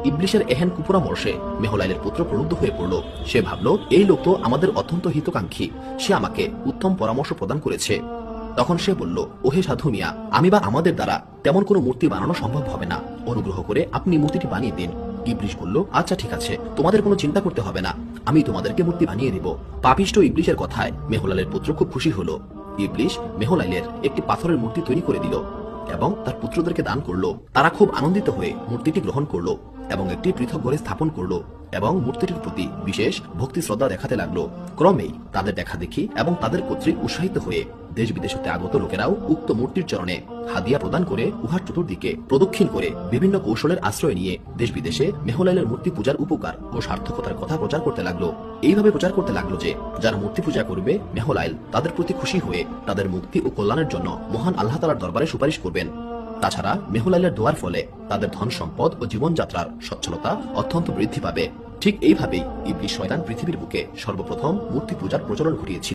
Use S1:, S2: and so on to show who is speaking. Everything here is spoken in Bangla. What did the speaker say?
S1: ইবলিশের এহেন কুপরামর্শে মেহলাইলের পুত্র প্রলুব্ধ হয়ে পড়ল। সে ভাবল, এই লোক তো আমাদের অত্যন্ত হিতকাঙ্ক্ষী, সে আমাকে উত্তম পরামর্শ প্রদান করেছে। তখন সে বলল, ওহে সাধু মিয়া, আমি বা আমাদের দ্বারা তেমন কোনো মূর্তি বানানো সম্ভব হবে না, অনুগ্রহ করে আপনি মূর্তিটি বানিয়ে দিন। ইবলিশ বলল, আচ্ছা ঠিক আছে, তোমাদের কোনো চিন্তা করতে হবে না, আমি তোমাদেরকে মূর্তি বানিয়ে দিব। পাপিষ্ঠ ইবলিশের কথায় মেহলাইলের পুত্র খুব খুশি হলো। ইবলিশ মেহলাইলের একটি পাথরের মূর্তি তৈরি করে দিল এবং তার পুত্রদেরকে দান করলো। তারা খুব আনন্দিত হয়ে মূর্তিটি গ্রহণ করলো এবং একটি পৃথক ঘরে স্থাপন করলো এবং মূর্তিটির প্রতি বিশেষ ভক্তি শ্রদ্ধা দেখাতে লাগলো। ক্রমেই তাদের দেখা দেখি এবং তাদের কর্তৃক উৎসাহিত হয়ে দেশ বিদেশ হতে আগত লোকেরাও উক্ত মূর্তির চরণে হাদিয়া প্রদান করে উহার চতুর্দিকে প্রদক্ষিণ করে বিভিন্ন কৌশলের আশ্রয় নিয়ে দেশ বিদেশে মেহলাইলের মূর্তি পূজার উপকার ও সার্থকতার কথা প্রচার করতে লাগলো। এইভাবে প্রচার করতে লাগলো যে যারা মূর্তি পূজা করবে মেহলাইল তাদের প্রতি খুশি হয়ে তাদের মুক্তি ও কল্যাণের জন্য মহান আল্লাহ তাআলার দরবারে সুপারিশ করবেন। তাছাড়া মেহলাইলের দোয়ার ফলে তাদের ধন সম্পদ ও জীবনযাত্রার সচ্ছলতা অত্যন্ত বৃদ্ধি পাবে। ঠিক এইভাবেই ইবলিশ শয়তান পৃথিবীর বুকে সর্বপ্রথম মূর্তি পূজার প্রচলন ঘটিয়েছিল।